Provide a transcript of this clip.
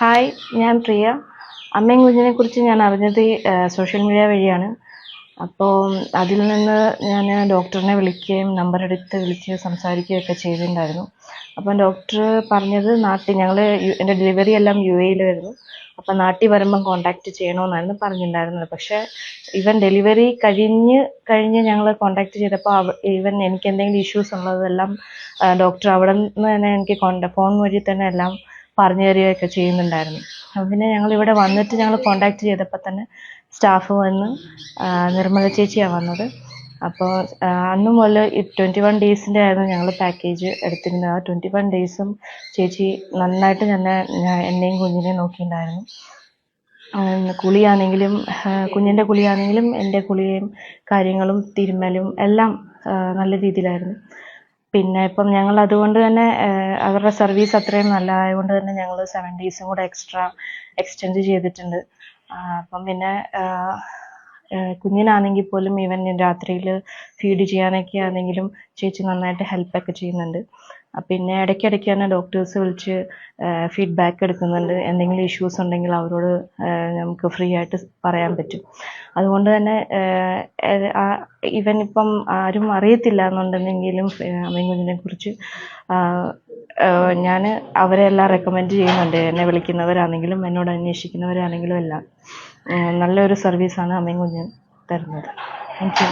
Hi, ഞാൻ പ്രിയ. അമ്മയും കുഞ്ഞിനെക്കുറിച്ച് ഞാൻ അറിഞ്ഞത് സോഷ്യൽ മീഡിയ വഴിയാണ്. അപ്പോൾ അതിൽ നിന്ന് ഞാൻ ഡോക്ടറിനെ വിളിക്കുകയും നമ്പറെടുത്ത് വിളിച്ച് സംസാരിക്കുകയൊക്കെ ചെയ്തിട്ടുണ്ടായിരുന്നു. അപ്പം ഡോക്ടർ പറഞ്ഞത് എൻ്റെ ഡെലിവറി എല്ലാം UAE-യിലായിരുന്നു. അപ്പം നാട്ടിൽ വരുമ്പം കോൺടാക്റ്റ് ചെയ്യണമെന്നായിരുന്നു പറഞ്ഞിട്ടുണ്ടായിരുന്നത്. പക്ഷേ ഡെലിവറി കഴിഞ്ഞ് ഞങ്ങൾ കോൺടാക്റ്റ് ചെയ്തപ്പോൾ എനിക്ക് എന്തെങ്കിലും ഇഷ്യൂസ് ഉള്ളതെല്ലാം ഡോക്ടർ അവിടെ നിന്ന് തന്നെ എനിക്ക് ഫോൺ വഴി തന്നെ എല്ലാം പറഞ്ഞു തരികയൊക്കെ ചെയ്യുന്നുണ്ടായിരുന്നു. അപ്പം പിന്നെ ഞങ്ങളിവിടെ വന്നിട്ട് ഞങ്ങൾ കോൺടാക്റ്റ് ചെയ്തപ്പോൾ തന്നെ സ്റ്റാഫ് വന്ന് നിർമ്മല ചേച്ചിയാണ് വന്നത്. അപ്പോൾ അന്ന് മുതൽ 21 ഡേയ്സിൻ്റെ ആയിരുന്നു ഞങ്ങൾ പാക്കേജ് എടുത്തിരുന്നത്. ആ 21 ഡേയ്സും ചേച്ചി നന്നായിട്ട് എന്നെയും കുഞ്ഞിനെയും നോക്കിയിട്ടുണ്ടായിരുന്നു. കുളിയാണെങ്കിലും കുഞ്ഞിൻ്റെ കുളിയാണെങ്കിലും എൻ്റെ കുളിയും കാര്യങ്ങളും തിരുമ്മലും എല്ലാം നല്ല രീതിയിലായിരുന്നു. പിന്നെ ഇപ്പം ഞങ്ങൾ അതുകൊണ്ട് തന്നെ അവരുടെ സർവീസ് അത്രയും നല്ലതായതുകൊണ്ട് തന്നെ ഞങ്ങൾ 7 ഡേയ്സും കൂടെ എക്സ്റ്റെൻഡ് ചെയ്തിട്ടുണ്ട്. അപ്പം പിന്നെ കുഞ്ഞിനാണെങ്കിൽ പോലും രാത്രിയിൽ ഫീഡ് ചെയ്യാനൊക്കെ ആണെങ്കിലും ചേച്ചി നന്നായിട്ട് ഹെൽപ്പൊക്കെ ചെയ്യുന്നുണ്ട്. പിന്നെ ഇടയ്ക്കിടയ്ക്ക് തന്നെ ഡോക്ടേഴ്സ് വിളിച്ച് ഫീഡ്ബാക്ക് എടുക്കുന്നുണ്ട്. എന്തെങ്കിലും ഇഷ്യൂസ് ഉണ്ടെങ്കിൽ അവരോട് നമുക്ക് ഫ്രീ ആയിട്ട് പറയാൻ പറ്റും. അതുകൊണ്ട് തന്നെ ഇപ്പം ആരും അറിയത്തില്ല എന്നുണ്ടെങ്കിലും അമ്മയും കുഞ്ഞിനെക്കുറിച്ച് ഞാൻ അവരെല്ലാം റെക്കമെൻഡ് ചെയ്യുന്നുണ്ട്. എന്നെ വിളിക്കുന്നവരാണെങ്കിലും എന്നോട് അന്വേഷിക്കുന്നവരാണെങ്കിലും എല്ലാം നല്ലൊരു സർവീസാണ് അമ്മയും കുഞ്ഞും തരുന്നത്. Thank you.